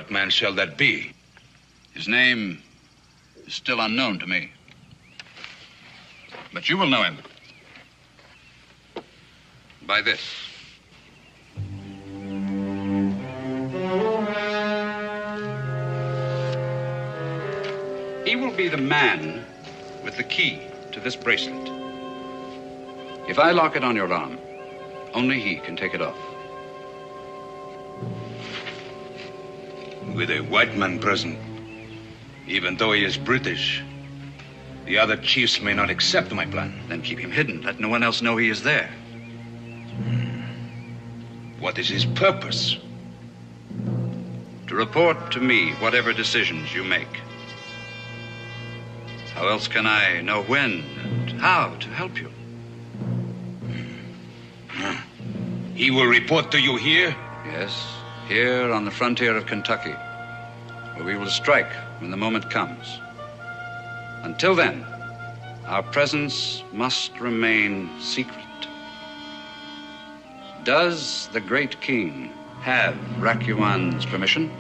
What man shall that be? His name is still unknown to me. But you will know him. By this. He will be the man with the key to this bracelet. If I lock it on your arm, only he can take it off. With a white man present, even though he is British, the other chiefs may not accept my plan. Then keep him hidden. Let no one else know he is there. What is his purpose? To report to me whatever decisions you make. How else can I know when and how to help you? He will report to you here? Yes, here on the frontier of Kentucky, where we will strike when the moment comes. Until then, our presence must remain secret. Does the great king have Rakuan's permission?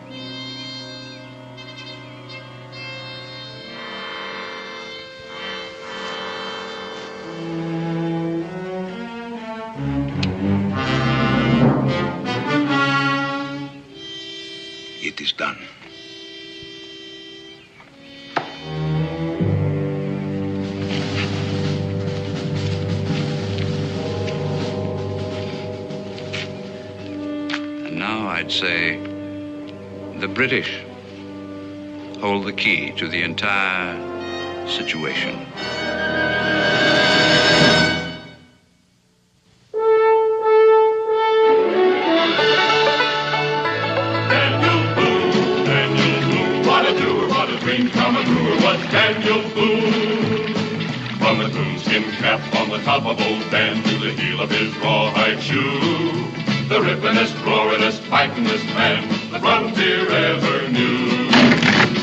It is done. And now I'd say the British hold the key to the entire situation. Daniel Boone. From his moonskin cap on the top of old Dan to the heel of his rawhide shoe, the rippin'est, roarin'est, fightin'est man the frontier ever knew.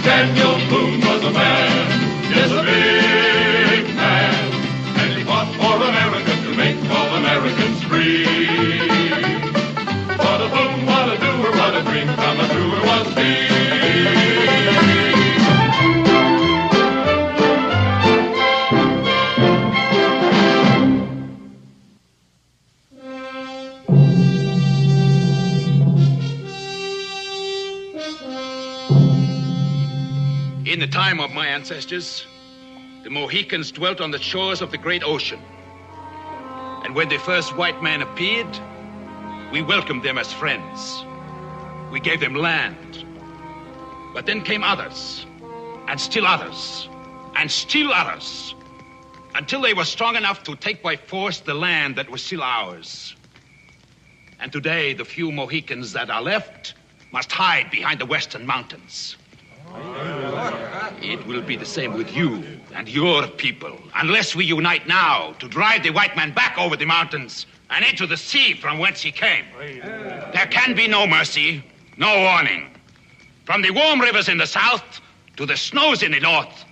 Daniel Boone was a man, yes, a big man, and he fought for America to make all Americans free. What a boom, what a doer, what a dream come a truer was he. In the time of my ancestors, the Mohicans dwelt on the shores of the great ocean. And when the first white man appeared, we welcomed them as friends. We gave them land. But then came others, and still others, and still others, until they were strong enough to take by force the land that was still ours. And today, the few Mohicans that are left must hide behind the western mountains. It will be the same with you and your people, unless we unite now to drive the white man back over the mountains and into the sea from whence he came. There can be no mercy, no warning. From the warm rivers in the south to the snows in the north,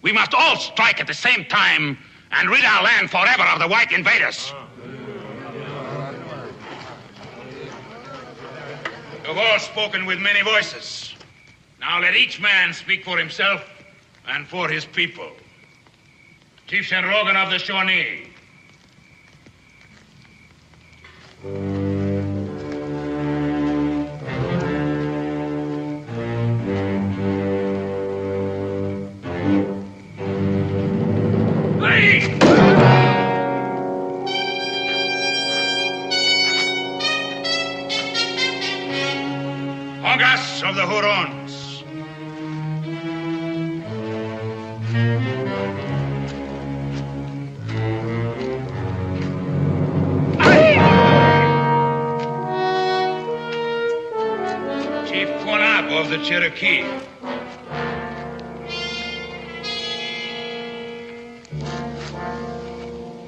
we must all strike at the same time and rid our land forever of the white invaders. You've all spoken with many voices. Now let each man speak for himself and for his people. Chief Shenrogan of the Shawnee. Hongas of the Hurons. Chief Quanab of the Cherokee.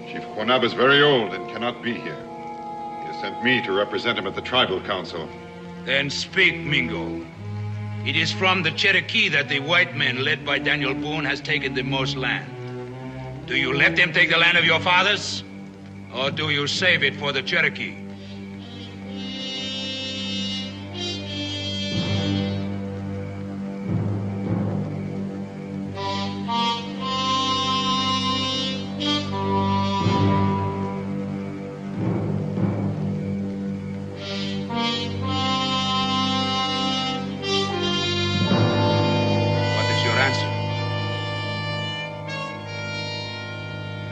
Chief Quanab is very old and cannot be here. He has sent me to represent him at the tribal council. Then speak, Mingo. It is from the Cherokee that the white men, led by Daniel Boone, has taken the most land. Do you let them take the land of your fathers? Or do you save it for the Cherokee?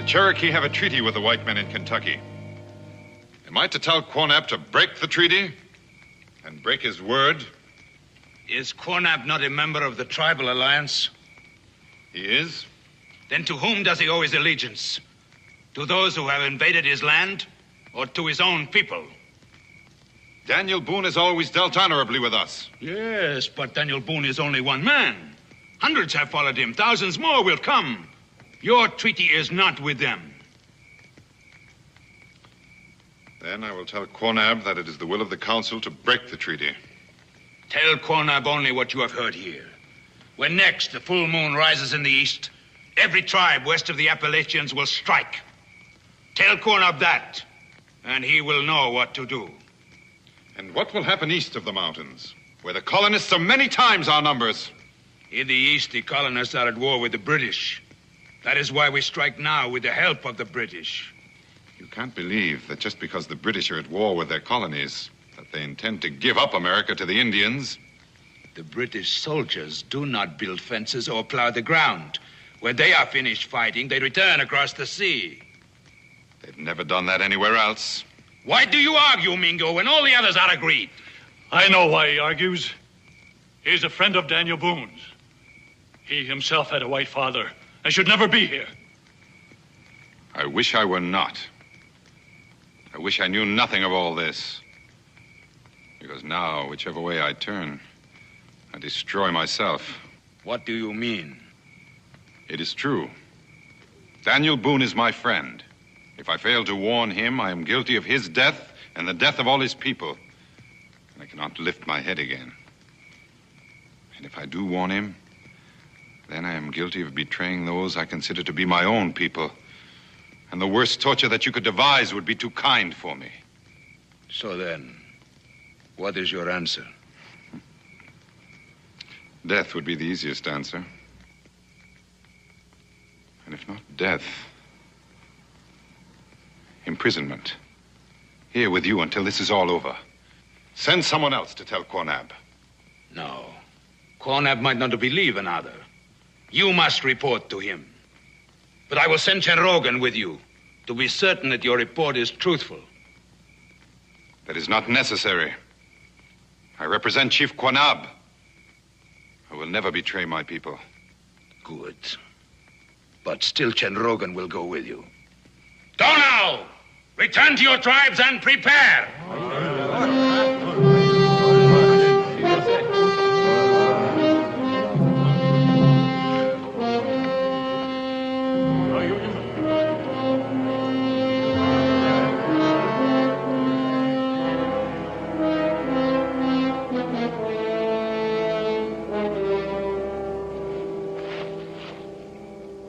Cherokee have a treaty with the white men in Kentucky. Am I to tell Quanab to break the treaty and break his word? Is Quanab not a member of the tribal alliance? He is. Then to whom does he owe his allegiance? To those who have invaded his land, or to his own people? Daniel Boone has always dealt honorably with us. Yes, but Daniel Boone is only one man. Hundreds have followed him. Thousands more will come. Your treaty is not with them. Then I will tell Quanab that it is the will of the council to break the treaty. Tell Quanab only what you have heard here. When next the full moon rises in the east, every tribe west of the Appalachians will strike. Tell Quanab that, and he will know what to do. And what will happen east of the mountains, where the colonists are many times our numbers? In the east, the colonists are at war with the British. That is why we strike now with the help of the British. You can't believe that just because the British are at war with their colonies, that they intend to give up America to the Indians. The British soldiers do not build fences or plow the ground. When they are finished fighting, they return across the sea. They've never done that anywhere else. Why do you argue, Mingo, when all the others are agreed? I know why he argues. He's a friend of Daniel Boone's. He himself had a white father and should never be here. I wish I were not. I wish I knew nothing of all this. Because now, whichever way I turn, I destroy myself. What do you mean? It is true. Daniel Boone is my friend. If I fail to warn him, I am guilty of his death and the death of all his people. And I cannot lift my head again. And if I do warn him, then I am guilty of betraying those I consider to be my own people. And the worst torture that you could devise would be too kind for me. So then, what is your answer? Death would be the easiest answer. And if not death, imprisonment. Here with you until this is all over. Send someone else to tell Quanab. No. Quanab might not believe another. You must report to him. But I will send Chen with you to be certain that your report is truthful. That is not necessary. I represent Chief Quanab. I will never betray my people. Good. But still Chen will go with you. Go now! Return to your tribes and prepare!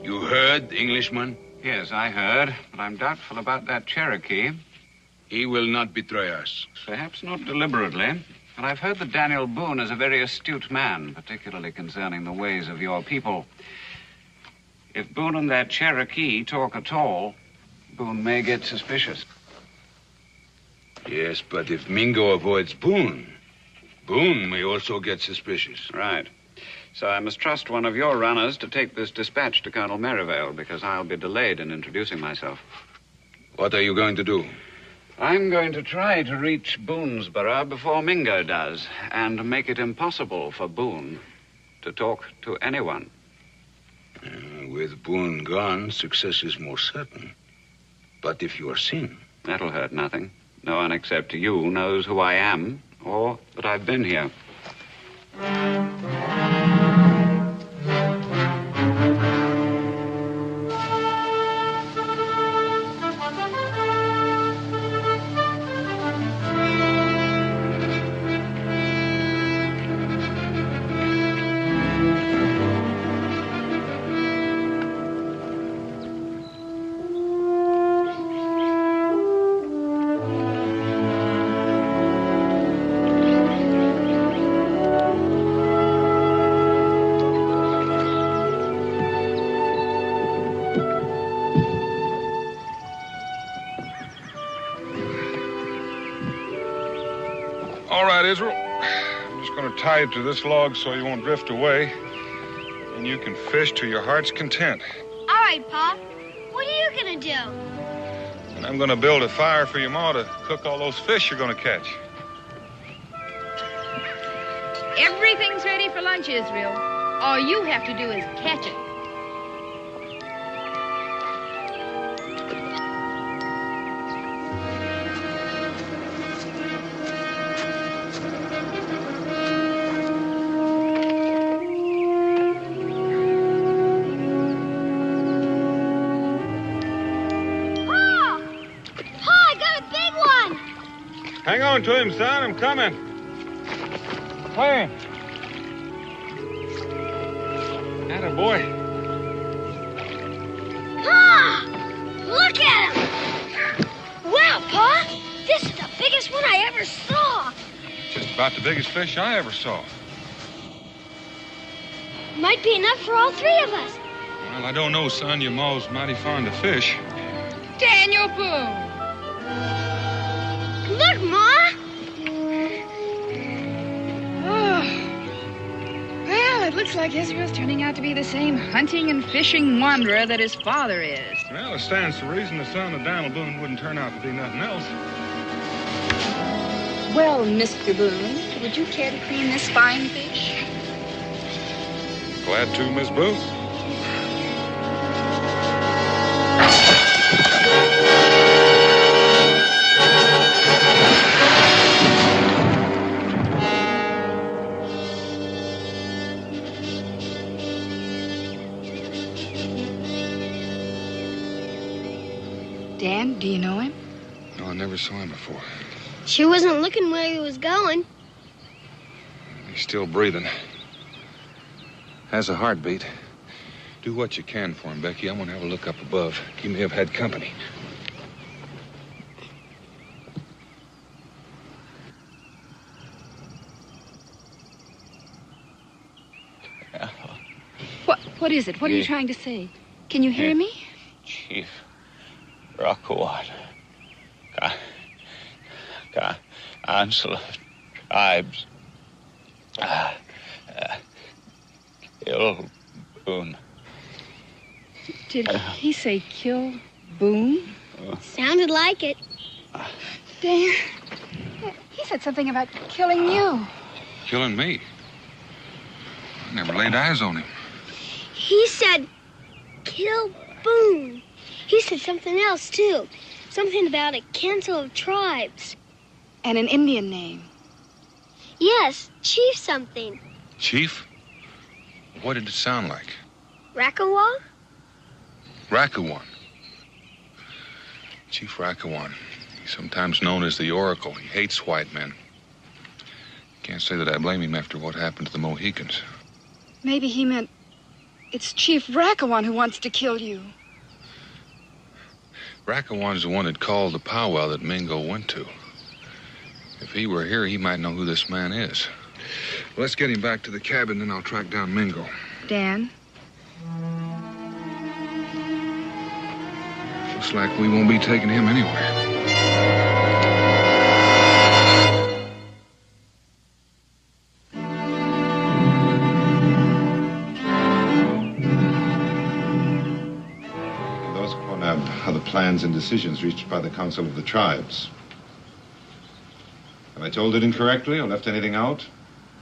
You heard, Englishman? Yes, I heard, but I'm doubtful about that Cherokee. He will not betray us. Perhaps not deliberately, but I've heard that Daniel Boone is a very astute man, particularly concerning the ways of your people. If Boone and that Cherokee talk at all, Boone may get suspicious. Yes, but if Mingo avoids Boone, Boone may also get suspicious. Right. So I must trust one of your runners to take this dispatch to Colonel Merivale, because I'll be delayed in introducing myself. What are you going to do? I'm going to try to reach Boonesboro before Mingo does, and make it impossible for Boone to talk to anyone. With Boone gone, success is more certain. But if you are seen... That'll hurt nothing. No one except you knows who I am, or that I've been here. All right, Israel. I'm just going to tie you to this log so you won't drift away. And you can fish to your heart's content. All right, Pa. What are you gonna do? And I'm gonna build a fire for your ma to cook all those fish you're gonna catch. Everything's ready for lunch, Israel. All you have to do is catch it. Hang on to him, son. I'm coming. Where? Attaboy. Pa! Look at him! Wow, Pa! This is the biggest one I ever saw. Just about the biggest fish I ever saw. Might be enough for all three of us. Well, I don't know, son. Your ma's mighty fond of fish. Daniel Boone. Look, Ma! Oh. Well, it looks like Israel's turning out to be the same hunting and fishing wanderer that his father is. Well, it stands to reason the son of Daniel Boone wouldn't turn out to be nothing else. Well, Mr. Boone, would you care to clean this fine fish? Glad to, Miss Boone. Dan, do you know him? No, I never saw him before. She wasn't looking where he was going. He's still breathing. Has a heartbeat. Do what you can for him, Becky. I'm going to have a look up above. He may have had company. What is it? What are you trying to say? Can you hear me? Chief Rockawat. Council of Tribes. Kill Boone. Did he say kill Boone? Sounded like it. Dan, he said something about killing you. Killing me? I never laid eyes on him. He said, kill Boone. He said something else, too. Something about a council of tribes. And an Indian name. Yes, Chief something. Chief? What did it sound like? Rakawa? Rakawan. Chief Rakawan. He's sometimes known as the Oracle. He hates white men. Can't say that I blame him after what happened to the Mohicans. Maybe he meant it's Chief Rakawan who wants to kill you. Rakawan's the one that called the powwow that Mingo went to. If he were here, he might know who this man is. Let's get him back to the cabin, then I'll track down Mingo. Dan? Looks like we won't be taking him anywhere. Those, Quanab, are the plans and decisions reached by the Council of the Tribes. Have I told it incorrectly or left anything out?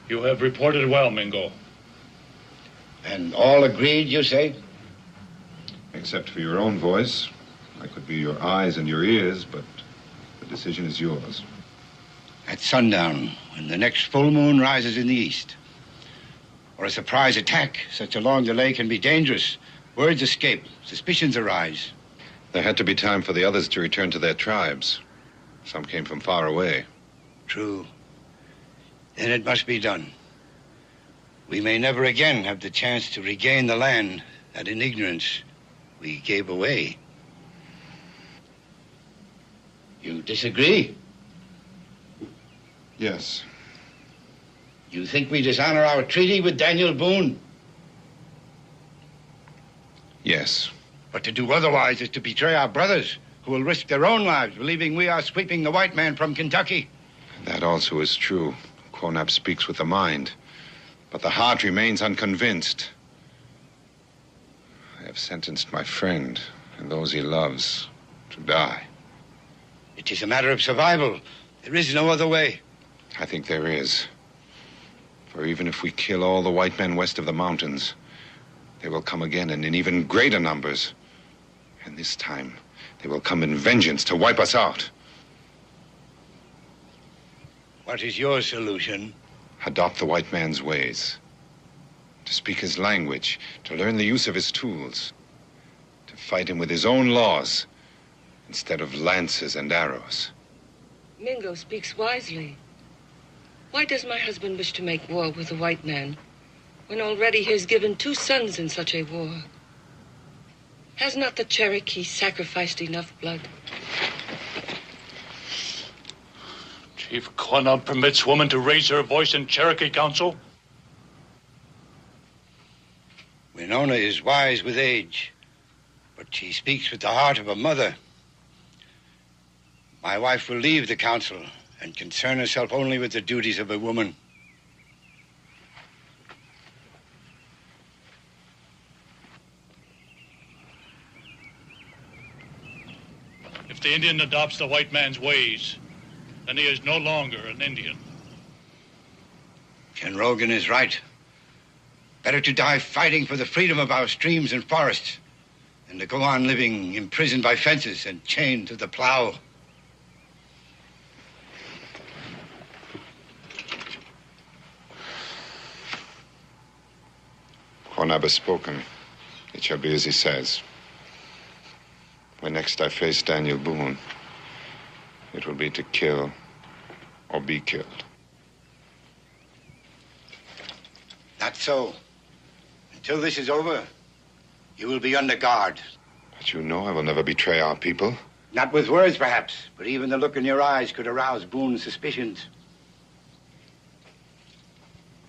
You have reported well, Mingo. And all agreed, you say? Except for your own voice. I could be your eyes and your ears, but the decision is yours. At sundown, when the next full moon rises in the east. Or a surprise attack. Such a long delay can be dangerous. Words escape. Suspicions arise. There had to be time for the others to return to their tribes. Some came from far away. True. Then it must be done. We may never again have the chance to regain the land that in ignorance we gave away. You disagree? Yes. You think we dishonor our treaty with Daniel Boone? Yes. But to do otherwise is to betray our brothers, who will risk their own lives, believing we are sweeping the white man from Kentucky. That also is true. Quonab speaks with the mind, but the heart remains unconvinced. I have sentenced my friend and those he loves to die. It is a matter of survival. There is no other way. I think there is. For even if we kill all the white men west of the mountains, they will come again and in even greater numbers. And this time, they will come in vengeance to wipe us out. What is your solution? Adopt the white man's ways. To speak his language, to learn the use of his tools. To fight him with his own laws, instead of lances and arrows. Mingo speaks wisely. Why does my husband wish to make war with the white man, when already he has given 2 sons in such a war? Has not the Cherokee sacrificed enough blood? Chief Quanah permits woman to raise her voice in Cherokee Council? Winona is wise with age, but she speaks with the heart of a mother. My wife will leave the council and concern herself only with the duties of a woman. If the Indian adopts the white man's ways, then he is no longer an Indian. Ken Rogan is right. Better to die fighting for the freedom of our streams and forests than to go on living imprisoned by fences and chained to the plow. Quanah has spoken. It shall be as he says. When next I face Daniel Boone, it will be to kill or be killed. Not so. Until this is over, you will be under guard. But you know I will never betray our people. Not with words, perhaps, but even the look in your eyes could arouse Boone's suspicions.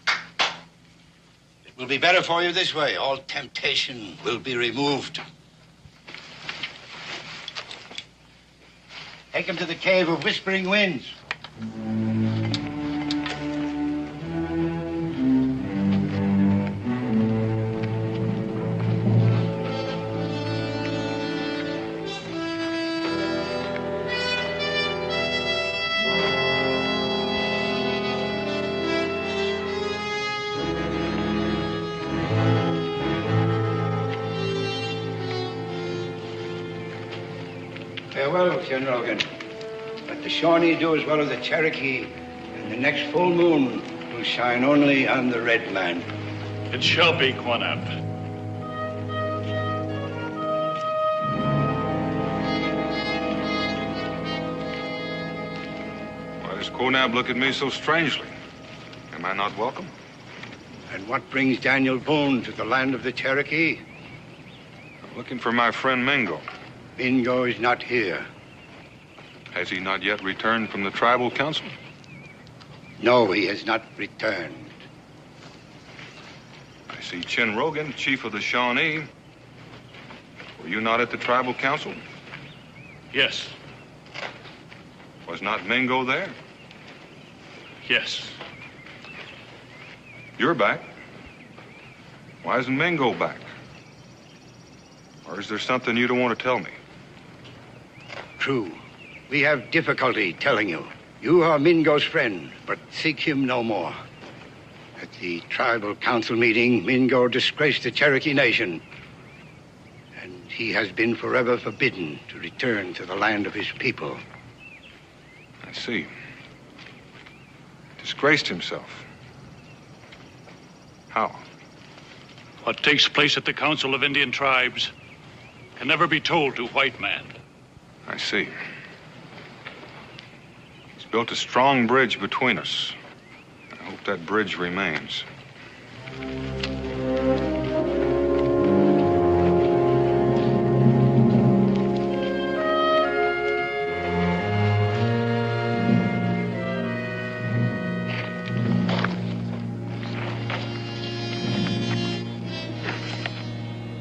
It will be better for you this way. All temptation will be removed. Take him to the cave of Whispering Winds. Farewell, Ken Rogan. Let the Shawnee do as well as the Cherokee, and the next full moon will shine only on the red man. It shall be, Quanah. Why does Quanah look at me so strangely? Am I not welcome? And what brings Daniel Boone to the land of the Cherokee? I'm looking for my friend Mingo. Mingo is not here. Has he not yet returned from the tribal council? No, he has not returned. I see Chin Rogan, chief of the Shawnee. Were you not at the tribal council? Yes. Was not Mingo there? Yes. You're back. Why isn't Mingo back? Or is there something you don't want to tell me? True. We have difficulty telling you. You are Mingo's friend, but seek him no more. At the tribal council meeting, Mingo disgraced the Cherokee Nation. And he has been forever forbidden to return to the land of his people. I see. Disgraced himself. How? What takes place at the Council of Indian Tribes can never be told to white man. I see. He's built a strong bridge between us. I hope that bridge remains.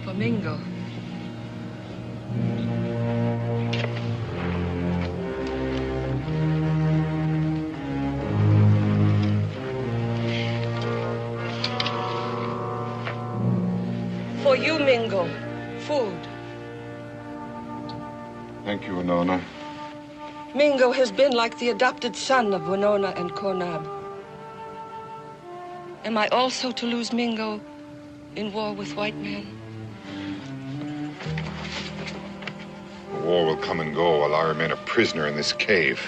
For Mingo. For you, Mingo. Food. Thank you, Winona. Mingo has been like the adopted son of Winona and Cornab. Am I also to lose Mingo in war with white men? The war will come and go while I remain a prisoner in this cave.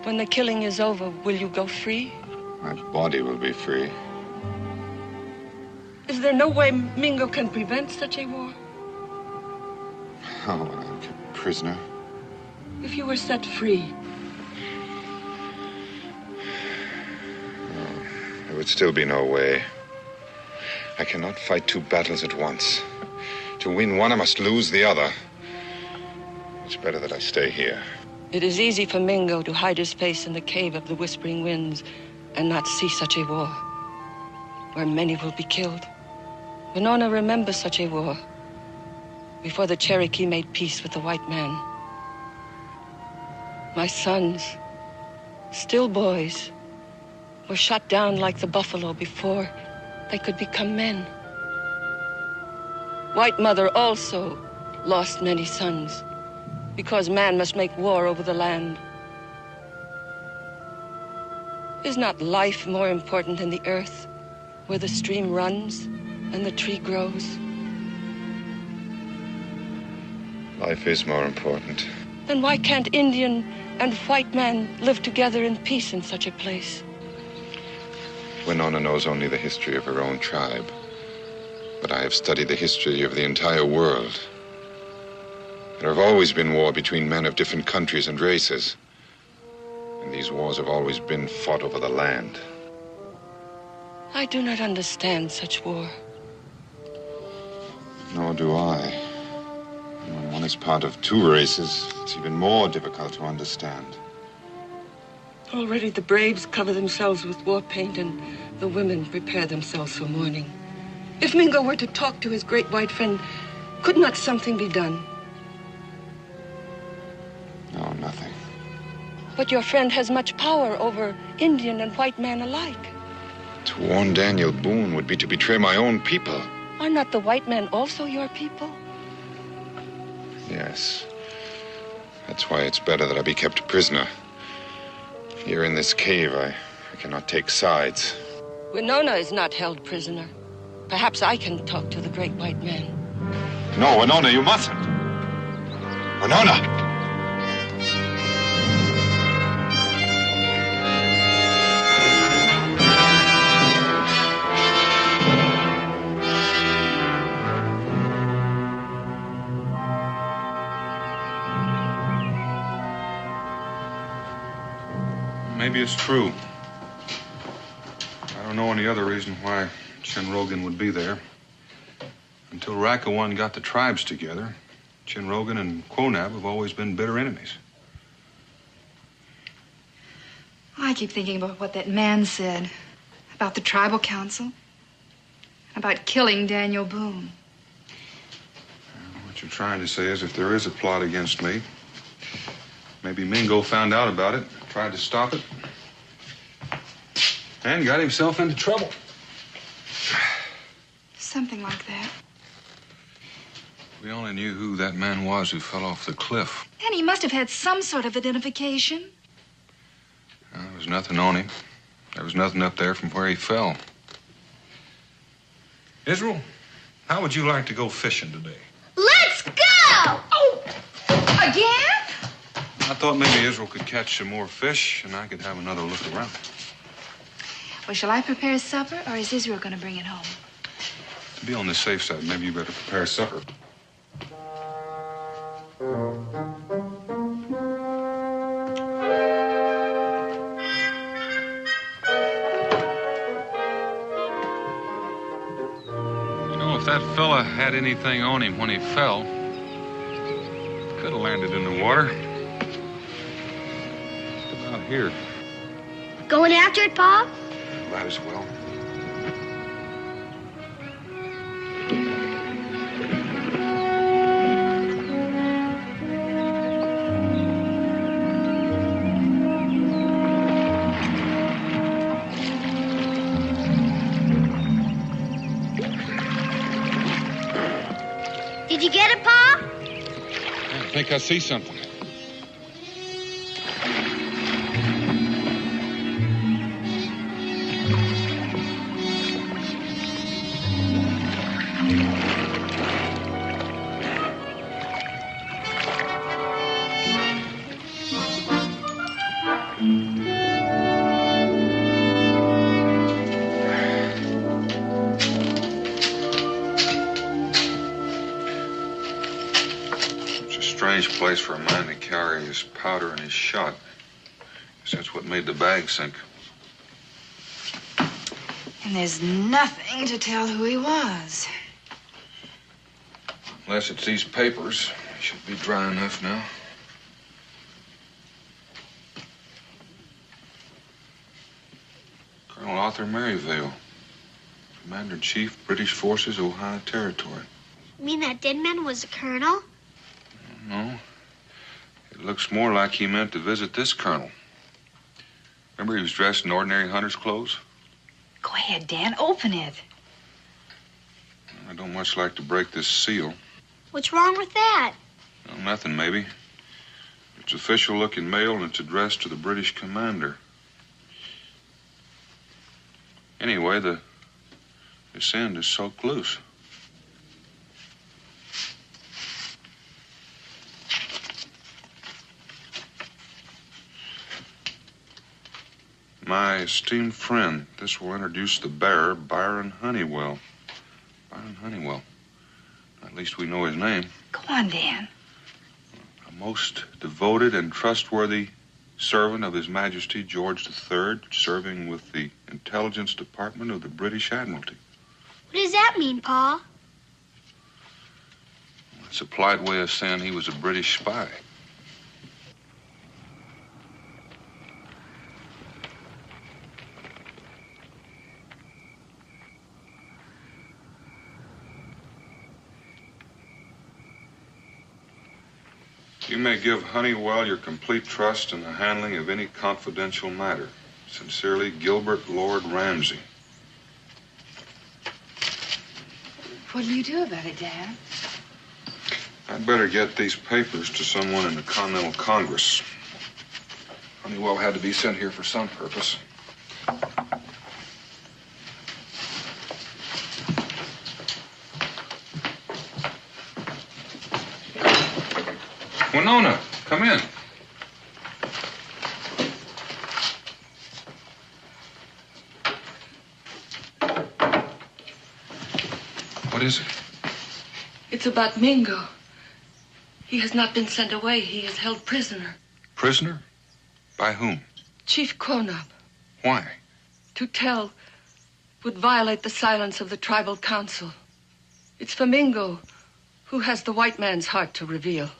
When the killing is over, will you go free? My body will be free. Is there no way Mingo can prevent such a war? How when I'm kept prisoner? If you were set free, there would still be no way. I cannot fight two battles at once. To win one, I must lose the other. It's better that I stay here. it is easy for Mingo to hide his face in the cave of the Whispering Winds and not see such a war, where many will be killed. Winona remembers such a war, before the Cherokee made peace with the white man. My sons, still boys, were shot down like the buffalo before they could become men. White Mother also lost many sons, because man must make war over the land. Is not life more important than the earth, where the stream runs and the tree grows? Life is more important. Then why can't Indian and white man live together in peace in such a place? Winona knows only the history of her own tribe. But I have studied the history of the entire world. There have always been war between men of different countries and races. And these wars have always been fought over the land. I do not understand such war. Nor do I. And when one is part of two races, it's even more difficult to understand. Already the braves cover themselves with war paint and the women prepare themselves for mourning. If Mingo were to talk to his great white friend, could not something be done? No, nothing. But your friend has much power over Indian and white man alike. To warn Daniel Boone would be to betray my own people. Are not the white men also your people? Yes. That's why it's better that I be kept prisoner. Here in this cave, I cannot take sides. Winona is not held prisoner. Perhaps I can talk to the great white man. No, Winona, you mustn't. Winona! Maybe it's true. I don't know any other reason why Chin Rogan would be there. Until Rakawan got the tribes together, Chin Rogan and Quonab have always been bitter enemies. I keep thinking about what that man said about the tribal council, about killing Daniel Boone. What you're trying to say is if there is a plot against me, maybe Mingo found out about it, tried to stop it, and got himself into trouble. Something like that. We only knew who that man was who fell off the cliff. And he must have had some sort of identification. There was nothing on him. There was nothing up there from where he fell. Israel, how would you like to go fishing today? Let's go! Oh! Again? I thought maybe Israel could catch some more fish and I could have another look around. Well, shall I prepare supper, or is Israel going to bring it home? To be on the safe side, maybe you better prepare supper. You know, if that fella had anything on him when he fell, he could have landed in the water. Just about here. Going after it, Pa? Might as well. Did you get it, Pa? I think I see something. strange place for a man to carry his powder and his shot. Guess that's what made the bag sink. And there's nothing to tell who he was. Unless it's these papers. They should be dry enough now. Colonel Arthur Merivale, Commander-in-Chief, British Forces, Ohio Territory. You mean that dead man was a colonel? No. It looks more like he meant to visit this colonel. Remember he was dressed in ordinary hunter's clothes? Go ahead, Dan. Open it. I don't much like to break this seal. What's wrong with that? Well, nothing, maybe. It's official-looking mail, and it's addressed to the British commander. Anyway, this end is soaked loose. My esteemed friend, this will introduce the bearer, Byron Honeywell. Byron Honeywell. At least we know his name. Go on, Dan. A most devoted and trustworthy servant of His Majesty George III, serving with the Intelligence Department of the British Admiralty. What does that mean, Pa? It's a polite way of saying he was a British spy. You may give Honeywell your complete trust in the handling of any confidential matter. Sincerely, Gilbert Lord Ramsay. What'll you do about it, Dan? I'd better get these papers to someone in the Continental Congress. Honeywell had to be sent here for some purpose. Winona, come in. What is it? It's about Mingo. He has not been sent away. He is held prisoner. Prisoner? By whom? Chief Cornup. Why? To tell would violate the silence of the tribal council. It's for Mingo, who has the white man's heart to reveal.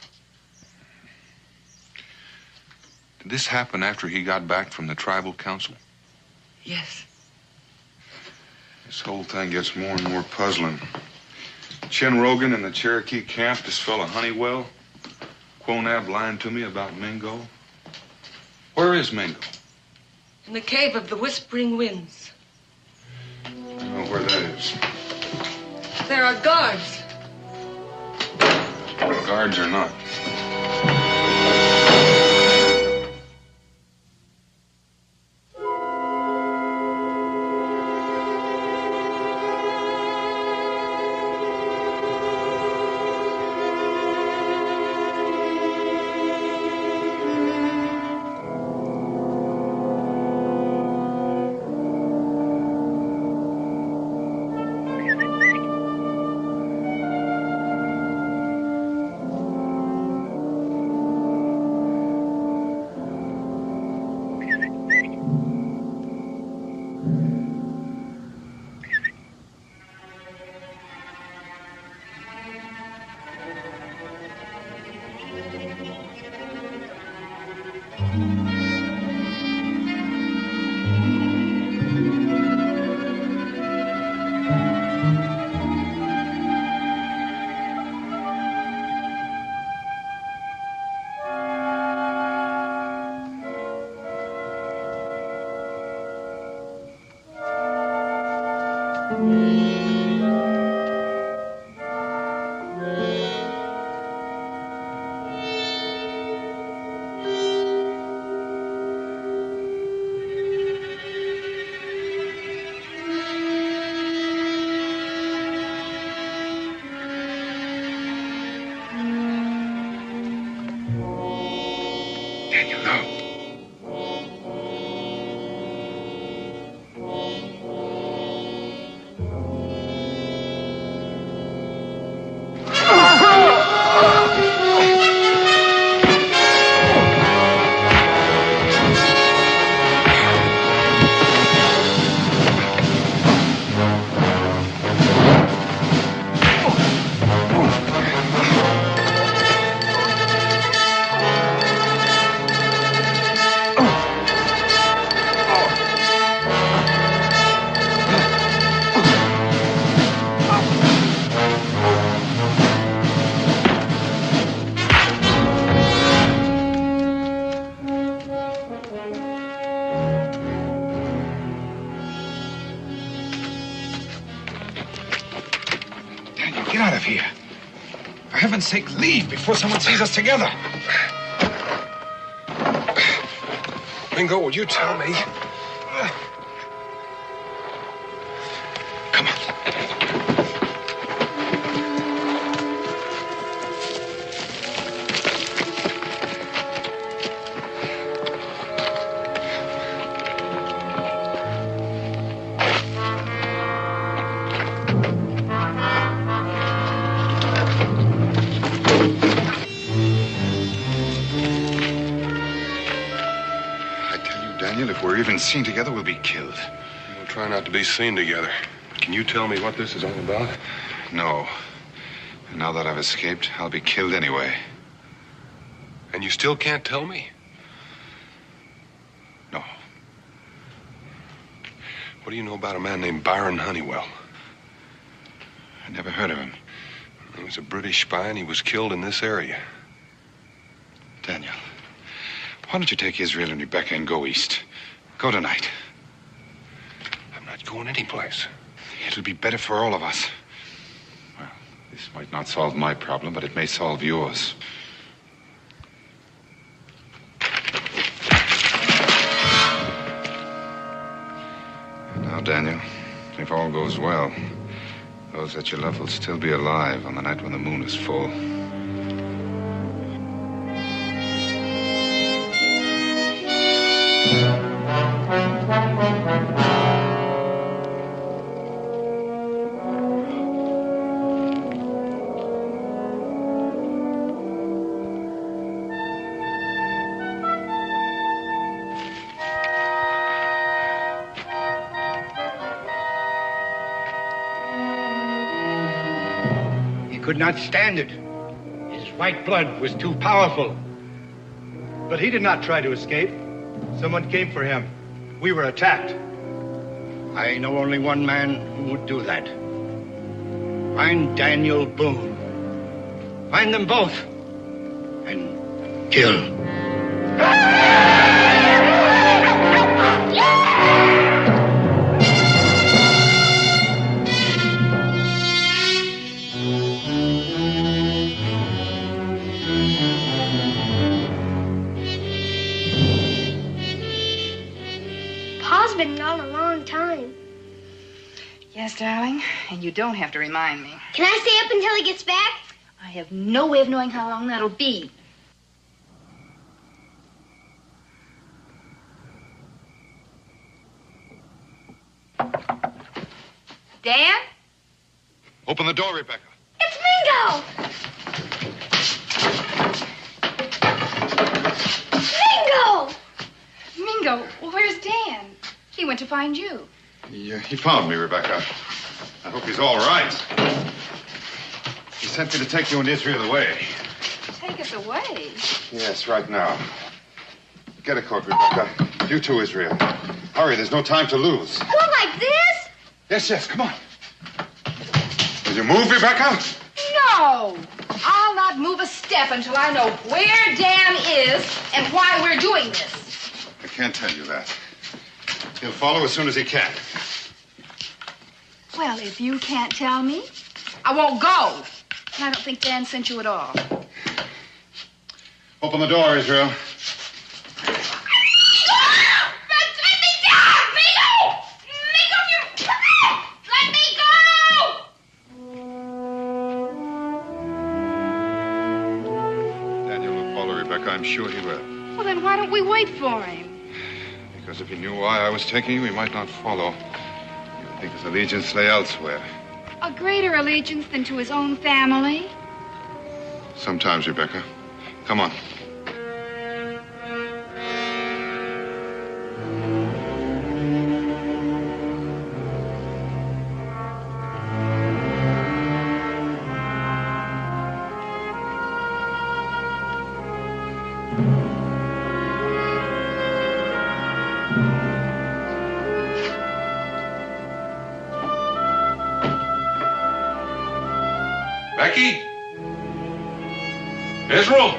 Did this happen after he got back from the tribal council? Yes. This whole thing gets more and more puzzling. Chin Rogan in the Cherokee camp, this fellow Honeywell. Quonab lying to me about Mingo. Where is Mingo? In the cave of the Whispering Winds. I know where that is. There are guards. Guards or not. out of here. For heaven's sake, leave before someone sees us together. Mingo, will you tell me? Come on. If we're even seen together, we'll be killed. We'll try not to be seen together. Can you tell me what this is all about? No. And now that I've escaped, I'll be killed anyway. And you still can't tell me? No. What do you know about a man named Byron Honeywell? I never heard of him. He was a British spy, and he was killed in this area. Daniel, why don't you take Israel and Rebecca and go east? Go tonight. I'm not going anyplace. It'll be better for all of us. Well, this might not solve my problem, but it may solve yours. Now, Daniel, if all goes well, those that you love will still be alive on the night when the moon is full. Could not stand it. His white blood was too powerful. But he did not try to escape. Someone came for him. We were attacked. I know only one man who would do that. Find Daniel Boone. Find them both. And kill. Pa's been gone a long time. Yes, darling, and you don't have to remind me. Can I stay up until he gets back? I have no way of knowing how long that'll be. Dan? Open the door, Rebecca. It's Mingo! Mingo! Mingo, where's Dan? He went to find you. He found me, Rebecca. I hope he's all right. He sent me to take you and Israel away. Take us away? Yes, right now. Get a coat, Rebecca. You too, Israel. Hurry, there's no time to lose. Go like this? Yes, come on. Will you move, Rebecca? No! I'll not move a step until I know where Dan is and why we're doing this. I can't tell you that. He'll follow as soon as he can. Well, if you can't tell me, I won't go. And I don't think Dan sent you at all. Open the door, Israel. I'm sure he will. Well, then why don't we wait for him? Because if he knew why I was taking you, he might not follow. He would think his allegiance lay elsewhere. A greater allegiance than to his own family? Sometimes, Rebecca. Come on. Becky? Israel?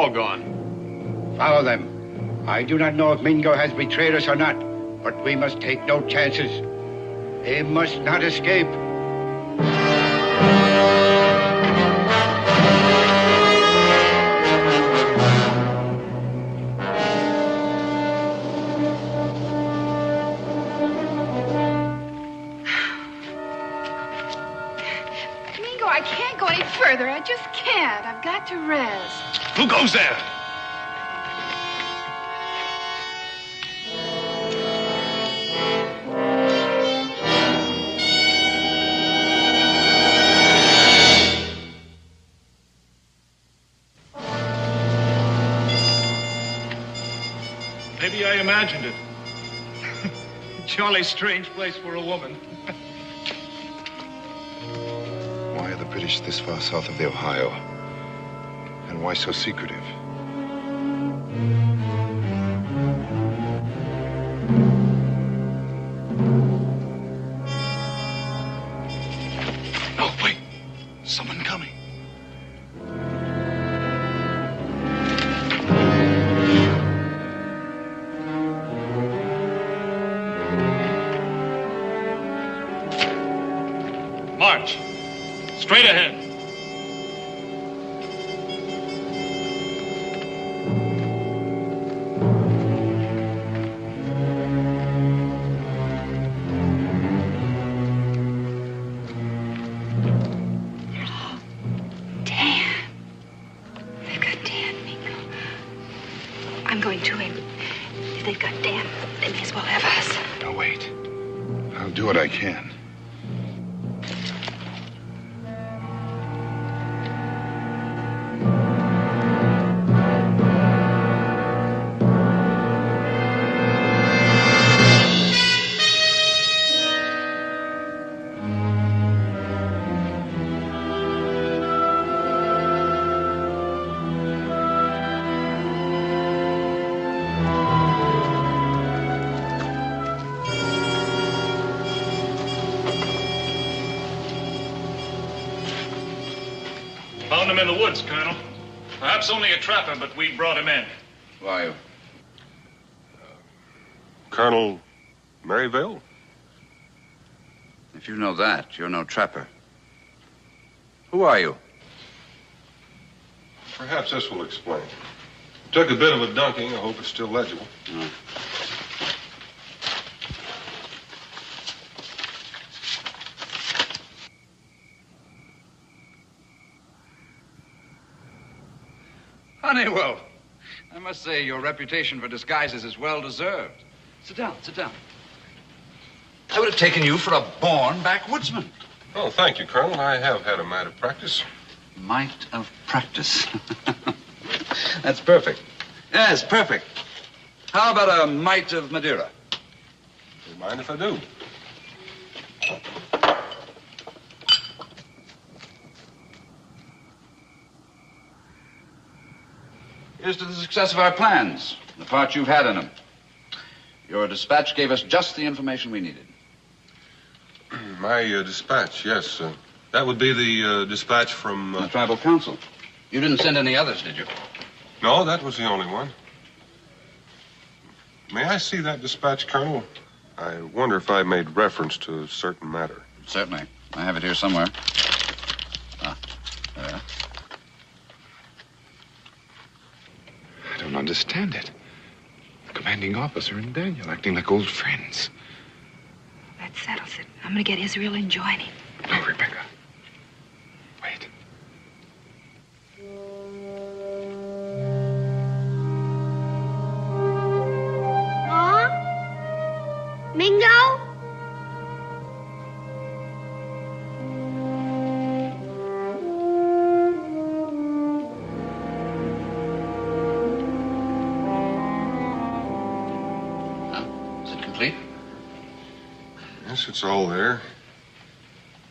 all gone. Follow them. I do not know if Mingo has betrayed us or not, but we must take no chances. They must not escape. Mingo, I can't go any further. I just can't. I've got to rest. Who goes there? Maybe I imagined it. Jolly strange place for a woman. Why are the British this far south of the Ohio? And why so secretive? No, wait. Someone coming. March. Straight ahead. Dan. They've got Dan, Mingo. I'm going to him. If they've got Dan, they may as well have us. Now, wait. I'll do what I can. Found him in the woods, Colonel. Perhaps only a trapper, but we brought him in. Who are you? Colonel Maryville? If you know that, you're no trapper. Who are you? Perhaps this will explain. Took a bit of a dunking. I hope it's still legible. Honeywell, I must say your reputation for disguises is well deserved. Sit down, sit down. I would have taken you for a born backwoodsman. Oh, thank you, Colonel. I have had a mite of practice. Mite of practice. That's perfect. Yes, perfect. How about a mite of Madeira? Don't mind if I do. Here's to the success of our plans, the part you've had in them. Your dispatch gave us just the information we needed. My dispatch, yes. That would be the dispatch from... The tribal council. You didn't send any others, did you? No, that was the only one. May I see that dispatch, Colonel? I wonder if I made reference to a certain matter. Certainly. I have it here somewhere. Ah, there. I don't understand it. The commanding officer and Daniel acting like old friends. That settles it. I'm going to get Israel and join him. No, Rebecca. Wait. Ma? Mingo? Yes, it's all there.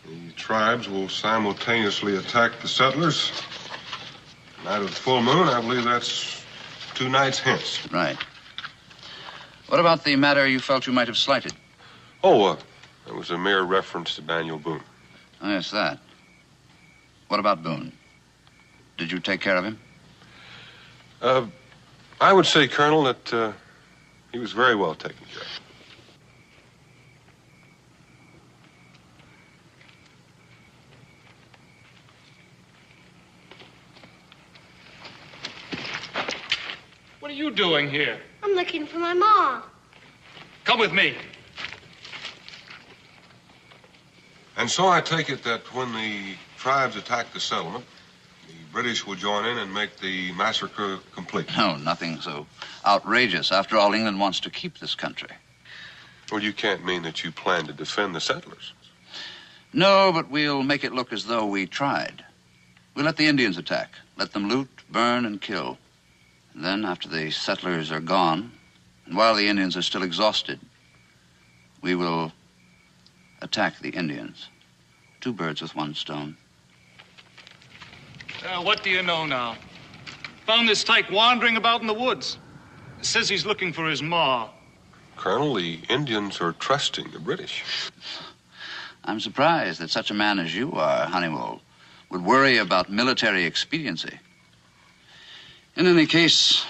The tribes will simultaneously attack the settlers. Night of the full moon, I believe that's 2 nights hence. Right. What about the matter you felt you might have slighted? Oh, that was a mere reference to Daniel Boone. Oh, yes, that. What about Boone? Did you take care of him? I would say, Colonel, that he was very well taken care of. What are you doing here? I'm looking for my ma. Come with me. And so I take it that when the tribes attack the settlement, the British will join in and make the massacre complete. No, nothing so outrageous. After all, England wants to keep this country. Well, you can't mean that you plan to defend the settlers. No, but we'll make it look as though we tried. We'll let the Indians attack. Let them loot, burn, and kill. And then, after the settlers are gone, and while the Indians are still exhausted, we will attack the Indians. 2 birds with 1 stone. What do you know now? Found this tyke wandering about in the woods. Says he's looking for his ma. Colonel, the Indians are trusting the British. I'm surprised that such a man as you are, Honeywell, would worry about military expediency. In any case,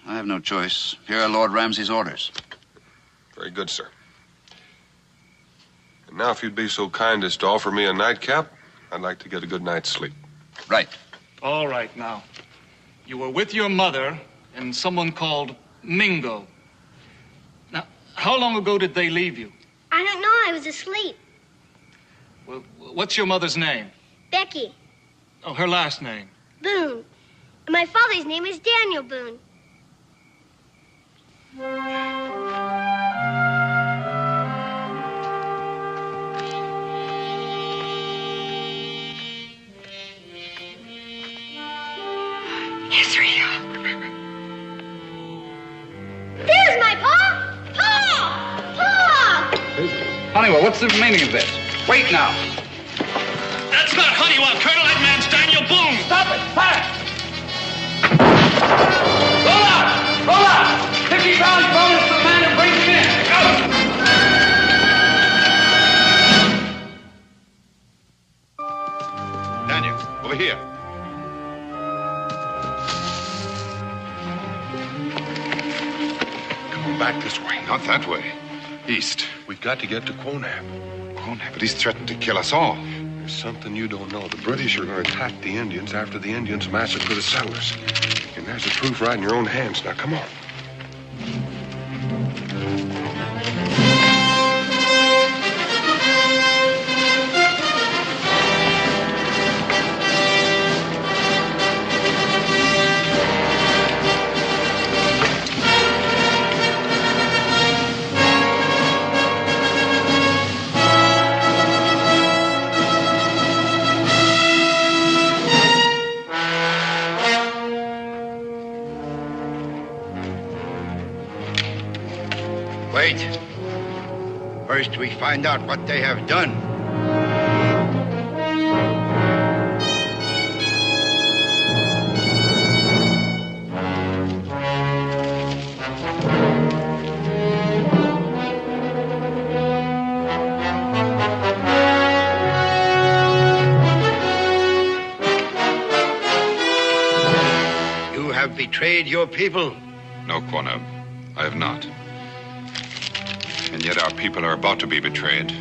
I have no choice. Here are Lord Ramsay's orders. Very good, sir. And now, if you'd be so kind as to offer me a nightcap, I'd like to get a good night's sleep. Right. All right, now. You were with your mother and someone called Mingo. Now, how long ago did they leave you? I don't know. I was asleep. Well, what's your mother's name? Becky. Oh, her last name? Boone. And my father's name is Daniel Boone. Israel. There's my pa! Pa! Pa! Honeywell, what's the meaning of this? Wait now. That's not Honeywell, Colonel. That man's Daniel Boone. Stop it! Fire! Roll out! Roll out! 50 pounds bonus for the man who brings him in. Go! Daniel, over here. Come on back this way. Not that way. East. We've got to get to Quonab. Quonab, but he's threatened to kill us all. There's something you don't know. The British are going to attack the Indians after the Indians massacre the settlers. And there's the proof right in your own hands. Now, come on. Wait. First, we find out what they have done. You have betrayed your people. No, Quonab, I have not. And yet our people are about to be betrayed.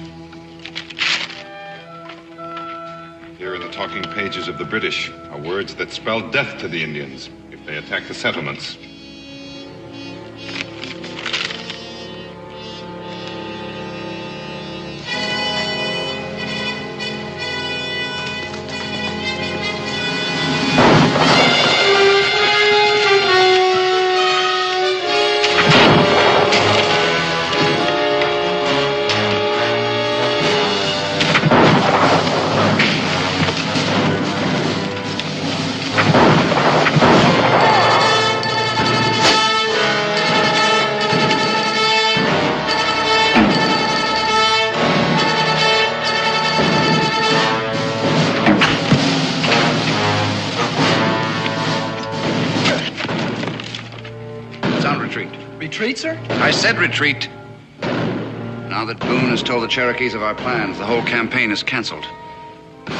Here in the talking pages of the British are words that spell death to the Indians if they attack the settlements. Retreat, sir? I said retreat. Now that Boone has told the Cherokees of our plans, the whole campaign is canceled. They're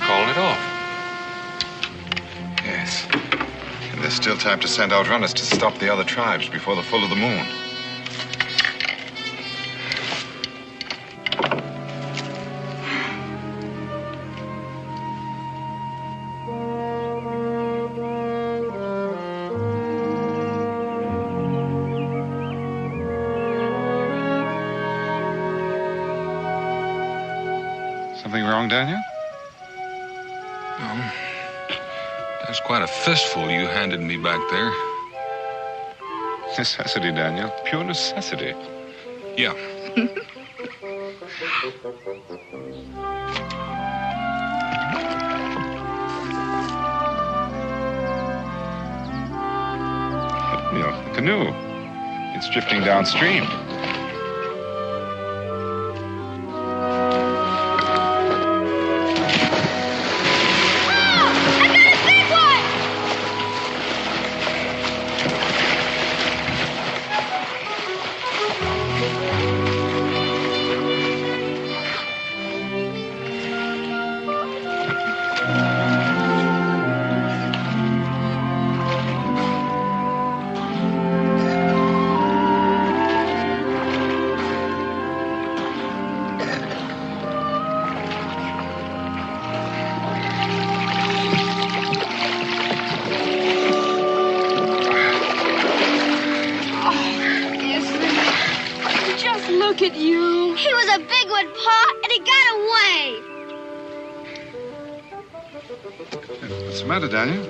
calling it off. still time to send out runners to stop the other tribes before the full of the moon. Something wrong, Daniel? No. That's quite a fistful you handed me back there. Necessity, Daniel. Pure necessity. Yeah. Neil, the canoe. It's drifting downstream. Look at you. He was a big one, Pa, and he got away. What's the matter, Daniel?